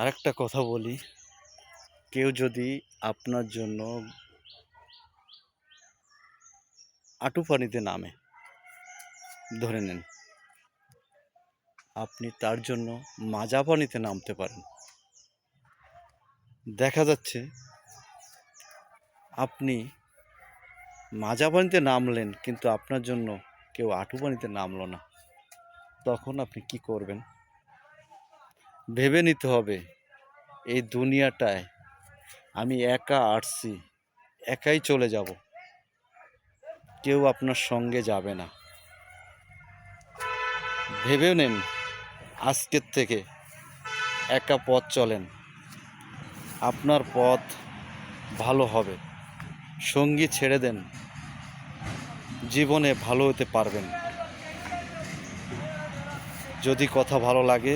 আরেকটা কথা বলি, কেউ যদি আপনার জন্য আঁটু পানিতে নামে, ধরে নেন, আপনি তার জন্য মাজা পানিতে নামতে পারেন। দেখা যাচ্ছে আপনি মাজা পানিতে নামলেন, কিন্তু আপনার জন্য কেউ আঁটু পানিতে নামলো না। তখন আপনি কি করবেন? ভেবে নিতে হবে, এই দুনিয়াটায় আমি একা আসছি, একাই চলে যাব, কেউ আপনার সঙ্গে যাবে না। ভেবে নেন, আজকের থেকে একা পথ চলেন, আপনার পথ ভালো হবে। সঙ্গী ছেড়ে দেন, জীবনে ভালো হতে পারবেন। যদি কথা ভালো লাগে